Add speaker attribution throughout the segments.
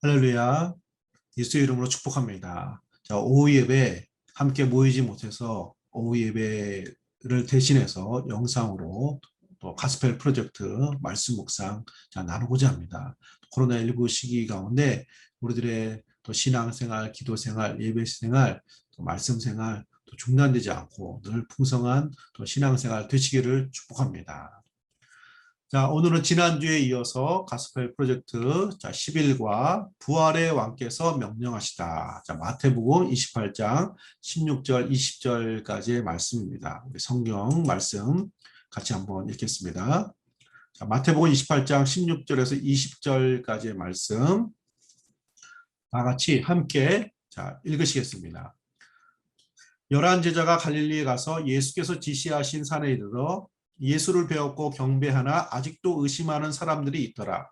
Speaker 1: 할렐루야. 예수의 이름으로 축복합니다. 자, 오후 예배 함께 모이지 못해서 오후 예배를 대신해서 영상으로 또 가스펠 프로젝트 말씀 묵상 나누고자 합니다. 코로나19 시기 가운데 우리들의 또 신앙생활, 기도생활, 예배생활, 또 말씀생활 또 중단되지 않고 늘 풍성한 또 신앙생활 되시기를 축복합니다. 자, 오늘은 지난주에 이어서 가스펠 프로젝트 10일과 부활의 왕께서 명령하시다. 자, 마태복음 28장 16절 20절까지의 말씀입니다. 우리 성경 말씀 같이 한번 읽겠습니다. 자, 마태복음 28장 16절에서 20절까지의 말씀 다 같이 함께 읽으시겠습니다. 11 제자가 갈릴리에 가서 예수께서 지시하신 산에 이르러 예수를 배웠고 경배하나 아직도 의심하는 사람들이 있더라.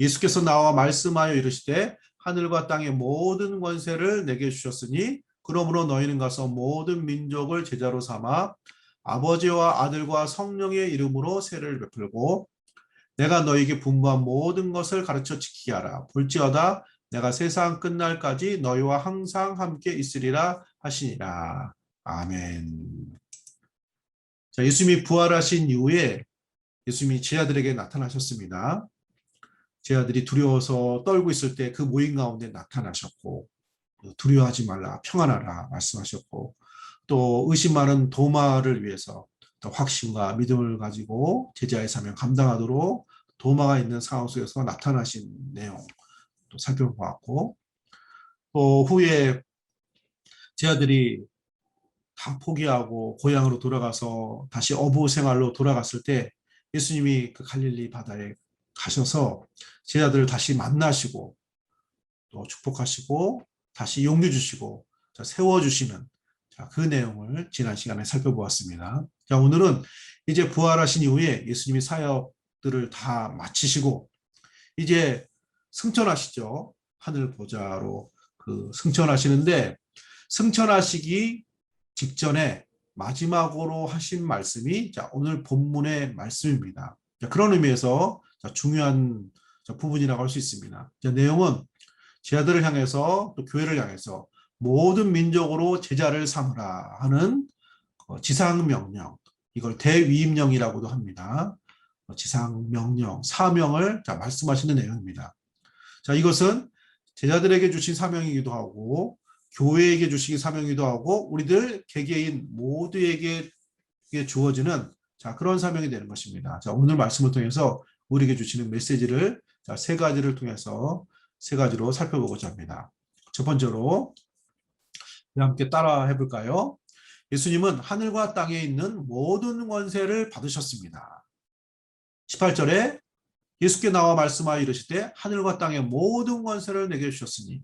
Speaker 1: 예수께서 나와 말씀하여 이르시되 하늘과 땅의 모든 권세를 내게 주셨으니 그러므로 너희는 가서 모든 민족을 제자로 삼아 아버지와 아들과 성령의 이름으로 세례를 베풀고 내가 너희에게 분부한 모든 것을 가르쳐 지키게 하라. 볼지어다 내가 세상 끝날까지 너희와 항상 함께 있으리라 하시니라. 아멘. 자, 예수님이 부활하신 이후에 예수님이 제자들에게 나타나셨습니다. 제자들이 두려워서 떨고 있을 때 그 모임 가운데 나타나셨고 두려워하지 말라 평안하라 말씀하셨고 또 의심 많은 도마를 위해서 또 확신과 믿음을 가지고 제자의 사명 감당하도록 도마가 있는 상황 속에서 나타나신 내용 또 살펴보았고 또 후에 제자들이 다 포기하고 고향으로 돌아가서 다시 어부 생활로 돌아갔을 때 예수님이 그 갈릴리 바다에 가셔서 제자들을 다시 만나시고 또 축복하시고 다시 용기 주시고 세워주시는 그 내용을 지난 시간에 살펴보았습니다. 자, 오늘은 이제 부활하신 이후에 예수님이 사역들을 다 마치시고 이제 승천하시죠. 하늘 보좌로 승천하시는데 승천하시기 직전에 마지막으로 하신 말씀이 오늘 본문의 말씀입니다. 그런 의미에서 중요한 부분이라고 할 수 있습니다. 내용은 제자들을 향해서 또 교회를 향해서 모든 민족으로 제자를 삼으라 하는 지상명령, 이걸 대위임령이라고도 합니다. 지상명령, 사명을 말씀하시는 내용입니다. 자, 이것은 제자들에게 주신 사명이기도 하고 교회에게 주시기 사명이기도 하고 우리들 개개인 모두에게 주어지는 그런 사명이 되는 것입니다. 자, 오늘 말씀을 통해서 우리에게 주시는 메시지를 세 가지를 통해서 세 가지로 살펴보고자 합니다. 첫 번째로 함께 따라 해볼까요? 예수님은 하늘과 땅에 있는 모든 권세를 받으셨습니다. 18절에 예수께 나와 말씀하여 이르시되 하늘과 땅의 모든 권세를 내게 주셨으니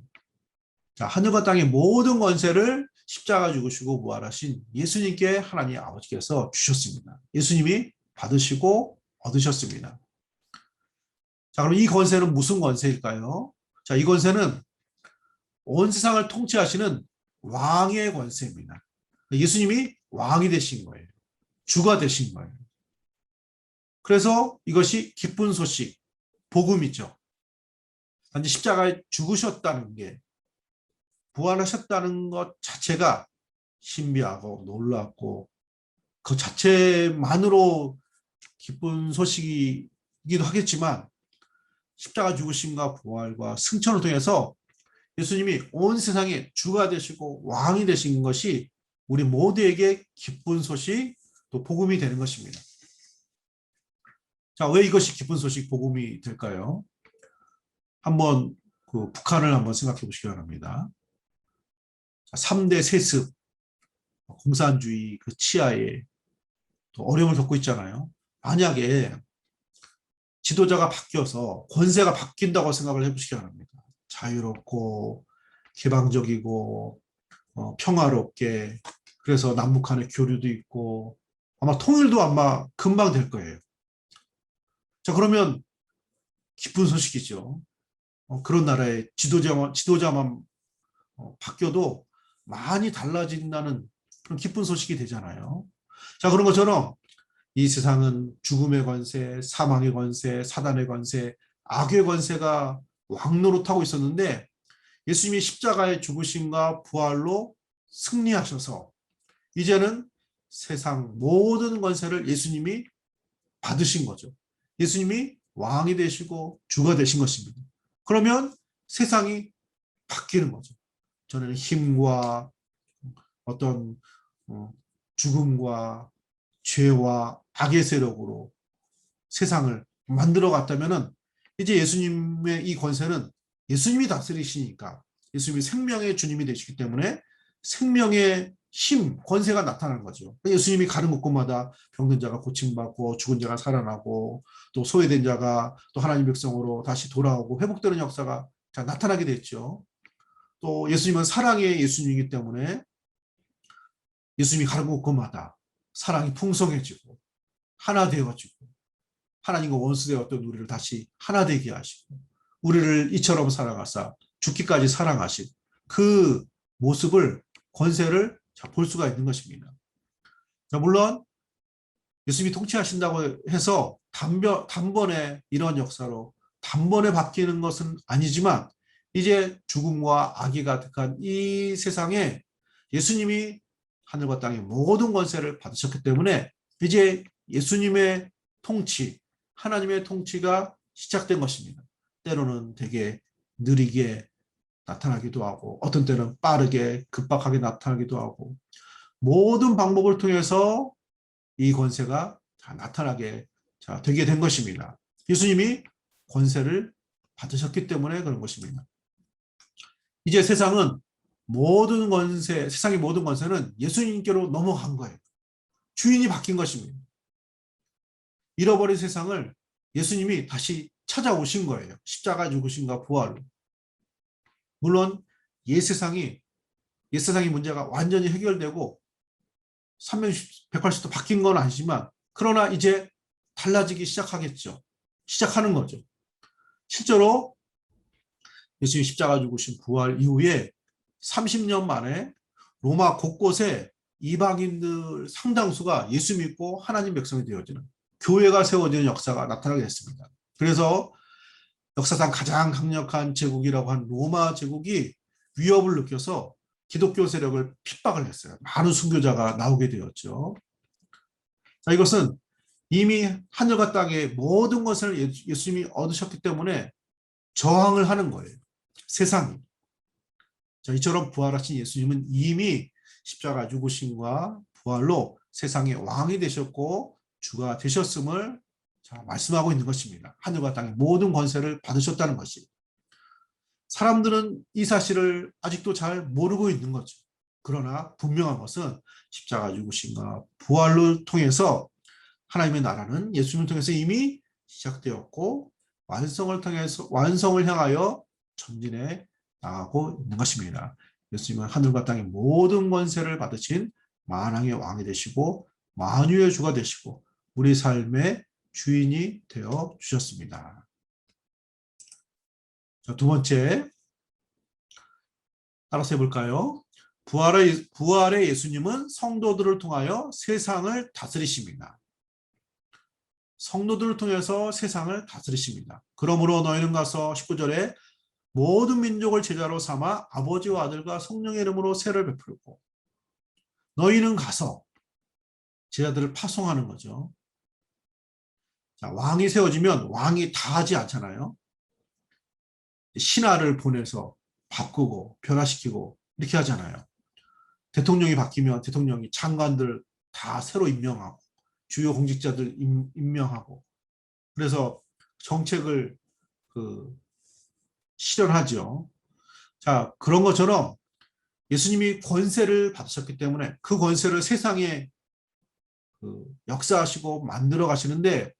Speaker 1: 자, 하늘과 땅의 모든 권세를 십자가 죽으시고 부활하신 예수님께 하나님 아버지께서 주셨습니다. 예수님이 받으시고 얻으셨습니다. 자, 그럼 이 권세는 무슨 권세일까요? 자, 이 권세는 온 세상을 통치하시는 왕의 권세입니다. 예수님이 왕이 되신 거예요. 주가 되신 거예요. 그래서 이것이 기쁜 소식, 복음이죠. 단지 십자가에 죽으셨다는 게 부활하셨다는 것 자체가 신비하고 놀랍고 그 자체만으로 기쁜 소식이기도 하겠지만 십자가 죽으심과 부활과 승천을 통해서 예수님이 온 세상의 주가 되시고 왕이 되신 것이 우리 모두에게 기쁜 소식 또 복음이 되는 것입니다. 자, 왜 이것이 기쁜 소식 복음이 될까요? 한번 북한을 한번 생각해 보시기 바랍니다. 3대 세습, 공산주의 치하에 어려움을 겪고 있잖아요. 만약에 지도자가 바뀌어서 권세가 바뀐다고 생각을 해보시기 바랍니다. 자유롭고 개방적이고 평화롭게 그래서 남북 간의 교류도 있고 아마 통일도 아마 금방 될 거예요. 자, 그러면 기쁜 소식이죠. 그런 나라의 지도자만 바뀌어도 많이 달라진다는 그런 기쁜 소식이 되잖아요. 자, 그런 것처럼 이 세상은 죽음의 권세, 사망의 권세, 사단의 권세, 악의 권세가 왕 노릇하고 있었는데 예수님이 십자가의 죽으심과 부활로 승리하셔서 이제는 세상 모든 권세를 예수님이 받으신 거죠. 예수님이 왕이 되시고 주가 되신 것입니다. 그러면 세상이 바뀌는 거죠. 전에는 힘과 어떤 죽음과 죄와 악의 세력으로 세상을 만들어 갔다면은 이제 예수님의 이 권세는 예수님이 다스리시니까 예수님이 생명의 주님이 되시기 때문에 생명의 힘, 권세가 나타나는 거죠. 예수님이 가는 곳곳마다 병든 자가 고침받고 죽은 자가 살아나고 또 소외된 자가 또 하나님 백성으로 다시 돌아오고 회복되는 역사가 나타나게 됐죠. 또 예수님은 사랑의 예수님이기 때문에 예수님이 가는 곳곳마다 사랑이 풍성해지고 하나 되어지고 하나님과 원수되었던 우리를 다시 하나 되게 하시고 우리를 이처럼 사랑하사 죽기까지 사랑하신 그 모습을 권세를 볼 수가 있는 것입니다. 물론 예수님이 통치하신다고 해서 단번에 이런 역사로 단번에 바뀌는 것은 아니지만 이제 죽음과 악이 가득한 이 세상에 예수님이 하늘과 땅의 모든 권세를 받으셨기 때문에 이제 예수님의 통치, 하나님의 통치가 시작된 것입니다. 때로는 되게 느리게 나타나기도 하고 어떤 때는 빠르게 급박하게 나타나기도 하고 모든 방법을 통해서 이 권세가 나타나게 되게 된 것입니다. 예수님이 권세를 받으셨기 때문에 그런 것입니다. 이제 세상은 모든 권세, 세상의 모든 권세는 예수님께로 넘어간 거예요. 주인이 바뀐 것입니다. 잃어버린 세상을 예수님이 다시 찾아오신 거예요. 십자가 죽으심과 부활로. 물론 옛 세상의 문제가 완전히 해결되고 360도 바뀐 건 아니지만 그러나 이제 달라지기 시작하겠죠. 시작하는 거죠. 실제로 예수님 십자가 죽으신 부활 이후에 30년 만에 로마 곳곳에 이방인들 상당수가 예수 믿고 하나님 백성이 되어지는 교회가 세워지는 역사가 나타나게 됐습니다. 그래서 역사상 가장 강력한 제국이라고 한 로마 제국이 위협을 느껴서 기독교 세력을 핍박을 했어요. 많은 순교자가 나오게 되었죠. 자, 이것은 이미 하늘과 땅의 모든 것을 예수님이 얻으셨기 때문에 저항을 하는 거예요. 세상이. 자, 이처럼 부활하신 예수님은 이미 십자가 죽으심과 부활로 세상의 왕이 되셨고 주가 되셨음을 말씀하고 있는 것입니다. 하늘과 땅의 모든 권세를 받으셨다는 것이. 사람들은 이 사실을 아직도 잘 모르고 있는 거죠. 그러나 분명한 것은 십자가 죽으심과 부활을 통해서 하나님의 나라는 예수님을 통해서 이미 시작되었고 완성을 향하여 전진해 나가고 있는 것입니다. 예수님은 하늘과 땅의 모든 권세를 받으신 만왕의 왕이 되시고 만유의 주가 되시고 우리 삶의 주인이 되어 주셨습니다. 자, 두 번째, 따라서 해볼까요? 부활의 예수님은 성도들을 통하여 세상을 다스리십니다. 성도들을 통해서 세상을 다스리십니다. 그러므로 너희는 가서 19절에 모든 민족을 제자로 삼아 아버지와 아들과 성령의 이름으로 세를 베풀고 너희는 가서 제자들을 파송하는 거죠. 자, 왕이 세워지면 왕이 다 하지 않잖아요. 신하를 보내서 바꾸고 변화시키고 이렇게 하잖아요. 대통령이 바뀌면 대통령이 장관들 다 새로 임명하고 주요 공직자들 임명하고 그래서 정책을 실현하죠. 자, 그런 것처럼 예수님이 권세를 받으셨기 때문에 그 권세를 세상에 역사하시고 만들어 가시는데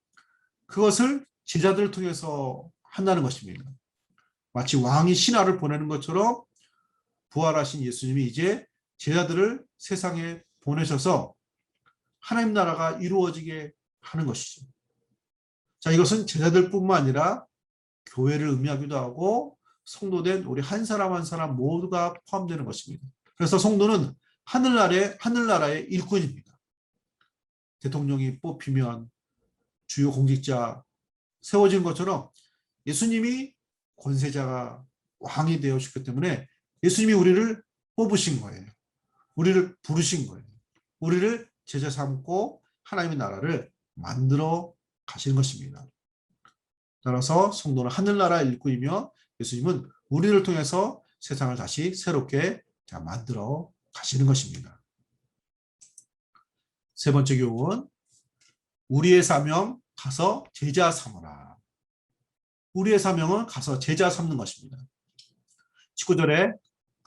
Speaker 1: 그것을 제자들을 통해서 한다는 것입니다. 마치 왕이 신하를 보내는 것처럼 부활하신 예수님이 이제 제자들을 세상에 보내셔서 하나님 나라가 이루어지게 하는 것이죠. 자, 이것은 제자들뿐만 아니라 교회를 의미하기도 하고 성도된 우리 한 사람 한 사람 모두가 포함되는 것입니다. 그래서 성도는 하늘나라의 일꾼입니다. 대통령이 뽑히면 주요 공직자 세워진 것처럼 예수님이 권세자가 왕이 되어 주셨기 때문에 예수님이 우리를 뽑으신 거예요. 우리를 부르신 거예요. 우리를 제자 삼고 하나님의 나라를 만들어 가시는 것입니다. 따라서 성도는 하늘나라의 일꾼이며 예수님은 우리를 통해서 세상을 다시 새롭게 만들어 가시는 것입니다. 세 번째 교훈, 우리의 사명 가서 제자 삼으라. 우리의 사명은 가서 제자 삼는 것입니다. 19절에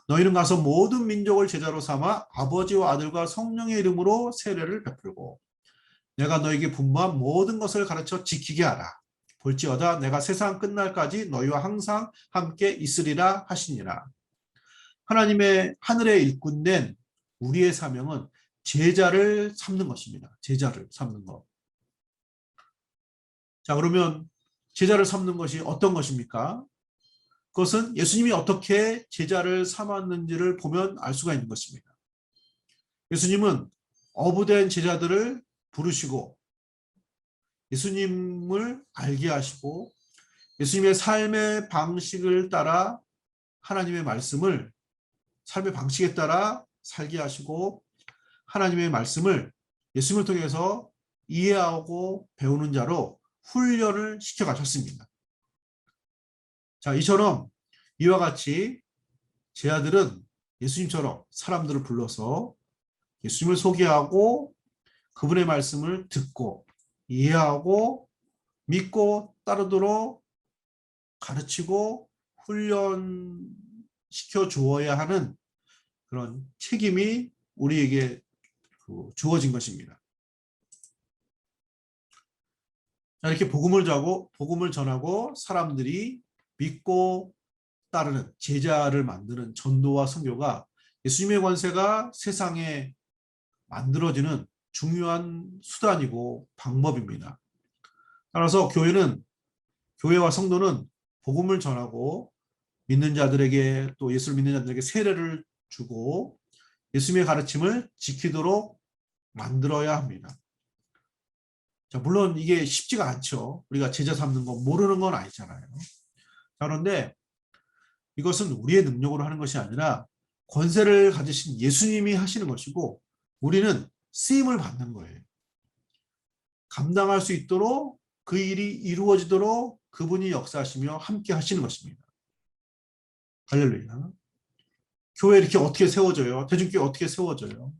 Speaker 1: 너희는 가서 모든 민족을 제자로 삼아 아버지와 아들과 성령의 이름으로 세례를 베풀고 내가 너에게 분부한 모든 것을 가르쳐 지키게 하라. 볼지어다 내가 세상 끝날까지 너희와 항상 함께 있으리라 하시니라. 하나님의 하늘의 일꾼된 우리의 사명은 제자를 삼는 것입니다. 제자를 삼는 것. 자, 그러면 제자를 삼는 것이 어떤 것입니까? 그것은 예수님이 어떻게 제자를 삼았는지를 보면 알 수가 있는 것입니다. 예수님은 어부된 제자들을 부르시고 예수님을 알게 하시고 예수님의 삶의 방식을 따라 하나님의 말씀을 삶의 방식에 따라 살게 하시고 하나님의 말씀을 예수님을 통해서 이해하고 배우는 자로 훈련을 시켜가셨습니다. 자, 이처럼 이와 같이 제 아들은 예수님처럼 사람들을 불러서 예수님을 소개하고 그분의 말씀을 듣고 이해하고 믿고 따르도록 가르치고 훈련시켜 주어야 하는 그런 책임이 우리에게 주어진 것입니다. 이렇게 복음을 전하고 사람들이 믿고 따르는 제자를 만드는 전도와 선교가 예수님의 권세가 세상에 만들어지는 중요한 수단이고 방법입니다. 따라서 교회와 성도는 복음을 전하고 믿는 자들에게 또 예수를 믿는 자들에게 세례를 주고 예수님의 가르침을 지키도록 만들어야 합니다. 자, 물론 이게 쉽지가 않죠. 우리가 제자 삼는 거 모르는 건 아니잖아요. 그런데 이것은 우리의 능력으로 하는 것이 아니라 권세를 가지신 예수님이 하시는 것이고 우리는 쓰임을 받는 거예요. 감당할 수 있도록 그 일이 이루어지도록 그분이 역사하시며 함께 하시는 것입니다. 할렐루야. 교회 이렇게 어떻게 세워져요? 대중교회 어떻게 세워져요?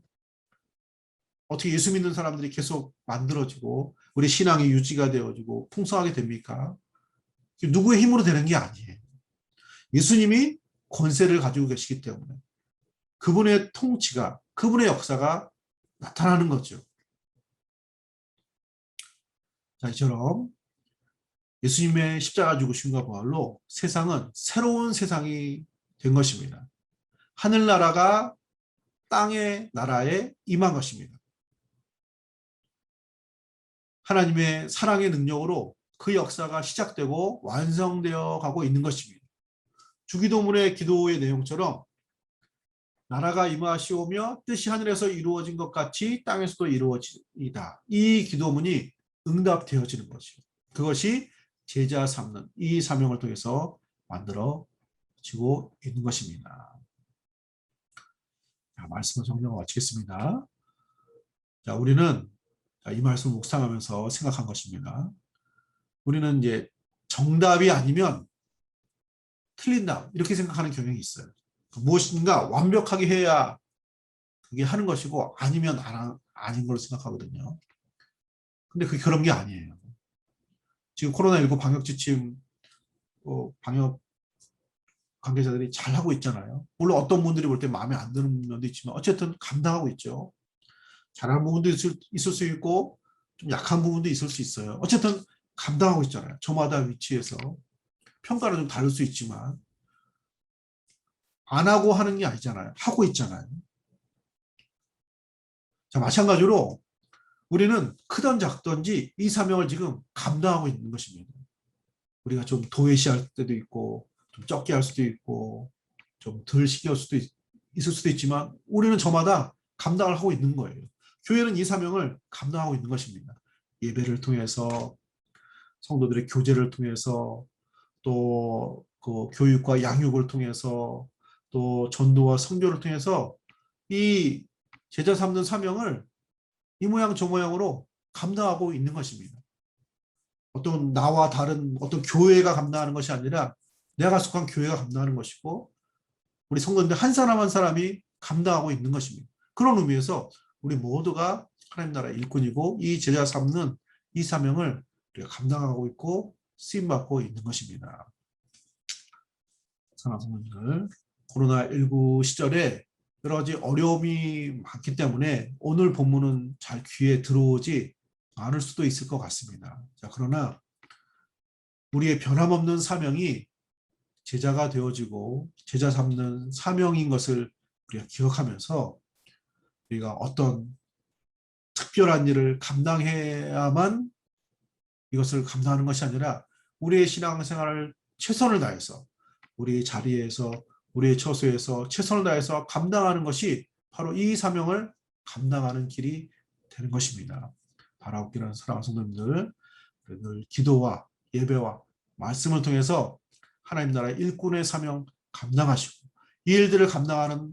Speaker 1: 어떻게 예수 믿는 사람들이 계속 만들어지고 우리 신앙이 유지가 되어지고 풍성하게 됩니까? 누구의 힘으로 되는 게 아니에요. 예수님이 권세를 가지고 계시기 때문에 그분의 통치가, 그분의 역사가 나타나는 거죠. 자, 이처럼 예수님의 십자가 죽으심과 부활로 세상은 새로운 세상이 된 것입니다. 하늘나라가 땅의 나라에 임한 것입니다. 하나님의 사랑의 능력으로 그 역사가 시작되고 완성되어 가고 있는 것입니다. 주기도문의 기도의 내용처럼 나라가 임하시오며 뜻이 하늘에서 이루어진 것 같이 땅에서도 이루어지이다. 이 기도문이 응답되어지는 것이요. 그것이 제자 삼는 이 사명을 통해서 만들어지고 있는 것입니다. 자, 말씀을 정리하고 마치겠습니다. 자, 우리는 이 말씀을 묵상하면서 생각한 것입니다. 우리는 이제 정답이 아니면 틀린다 이렇게 생각하는 경향이 있어요. 무엇인가 완벽하게 해야 그게 하는 것이고 아니면 아닌 걸로 생각하거든요. 근데 그게 그런 게 아니에요. 지금 코로나19 방역 지침 방역 관계자들이 잘하고 있잖아요. 물론 어떤 분들이 볼 때 마음에 안 드는 면도 있지만 어쨌든 감당하고 있죠. 잘하는 부분도 있을 수 있고 좀 약한 부분도 있을 수 있어요. 어쨌든 감당하고 있잖아요. 저마다 위치에서 평가는 좀 다를 수 있지만 안 하고 하는 게 아니잖아요. 하고 있잖아요. 자, 마찬가지로 우리는 크든 작든지 이 사명을 지금 감당하고 있는 것입니다. 우리가 좀 도외시할 때도 있고 좀 적게 할 수도 있고 좀 덜 신경 있을 수도 있지만 우리는 저마다 감당을 하고 있는 거예요. 교회는 이 사명을 감당하고 있는 것입니다. 예배를 통해서 성도들의 교제를 통해서 또 그 교육과 양육을 통해서 또 전도와 선교를 통해서 이 제자 삼는 사명을 이 모양 저 모양으로 감당하고 있는 것입니다. 어떤 나와 다른 어떤 교회가 감당하는 것이 아니라 내가 속한 교회가 감당하는 것이고 우리 성도님들 한 사람 한 사람이 감당하고 있는 것입니다. 그런 의미에서 우리 모두가 하나님 나라의 일꾼이고 이 제자 삼는 이 사명을 우리가 감당하고 있고 쓰임받고 있는 것입니다. 사랑하는 성도님들, 코로나19 시절에 여러 가지 어려움이 많기 때문에 오늘 본문은 잘 귀에 들어오지 않을 수도 있을 것 같습니다. 자, 그러나 우리의 변함없는 사명이 제자가 되어지고 제자 삼는 사명인 것을 우리가 기억하면서 우리가 어떤 특별한 일을 감당해야만 이것을 감당하는 것이 아니라 우리의 신앙생활을 최선을 다해서 우리 자리에서 우리의 처소에서 최선을 다해서 감당하는 것이 바로 이 사명을 감당하는 길이 되는 것입니다. 바라옵기는 사랑하는 성도님들, 늘 기도와 예배와 말씀을 통해서 하나님 나라의 일꾼의 사명 감당하시고 이 일들을 감당하는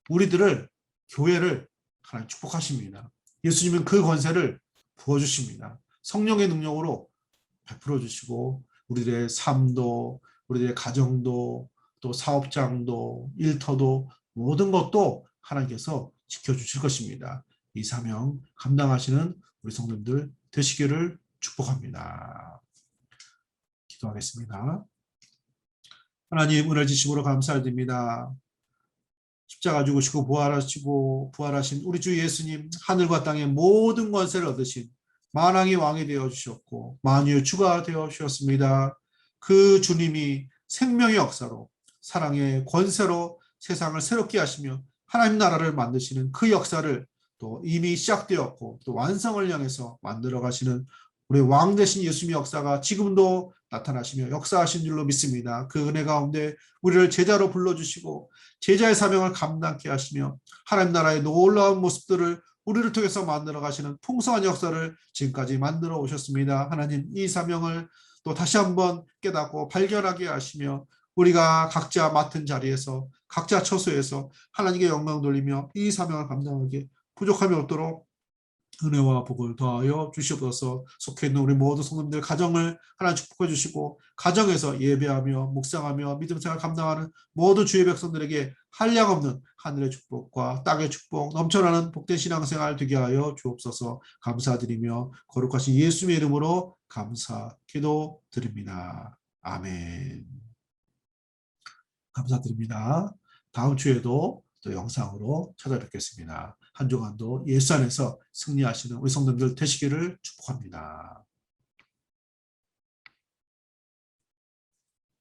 Speaker 1: 우리들을 교회를 하나님 축복하십니다. 예수님은 그 권세를 부어주십니다. 성령의 능력으로 베풀어 주시고 우리들의 삶도 우리들의 가정도 또 사업장도 일터도 모든 것도 하나님께서 지켜주실 것입니다. 이 사명 감당하시는 우리 성도님들 되시기를 축복합니다. 기도하겠습니다. 하나님 은혜 주심으로 감사드립니다. 십자가 죽으시고 부활하신 우리 주 예수님 하늘과 땅의 모든 권세를 얻으신 만왕의 왕이 되어 주셨고 만유의 주가 되어 주셨습니다. 그 주님이 생명의 역사로 사랑의 권세로 세상을 새롭게 하시며 하나님 나라를 만드시는 그 역사를 또 이미 시작되었고 또 완성을 향해서 만들어 가시는 우리 왕 되신 예수님의 역사가 지금도 나타나시며 역사하신 줄로 믿습니다. 그 은혜 가운데 우리를 제자로 불러주시고 제자의 사명을 감당케 하시며 하나님 나라의 놀라운 모습들을 우리를 통해서 만들어 가시는 풍성한 역사를 지금까지 만들어 오셨습니다. 하나님 이 사명을 또 다시 한번 깨닫고 발견하게 하시며 우리가 각자 맡은 자리에서 각자 처소에서 하나님께 영광 돌리며 이 사명을 감당하기에 부족함이 없도록 은혜와 복을 더하여 주시옵소서. 속해 있는 우리 모든 성도님들 가정을 하나님 축복해 주시고 가정에서 예배하며 묵상하며 믿음생활 감당하는 모든 주의 백성들에게 한량없는 하늘의 축복과 땅의 축복 넘쳐나는 복된 신앙생활 되게 하여 주옵소서. 감사드리며 거룩하신 예수님의 이름으로 감사 기도드립니다. 아멘. 감사드립니다. 다음 주에도 또 영상으로 찾아뵙겠습니다. 한 주간도 예수 안에서 승리하시는 우리 성도들 되시기를 축복합니다.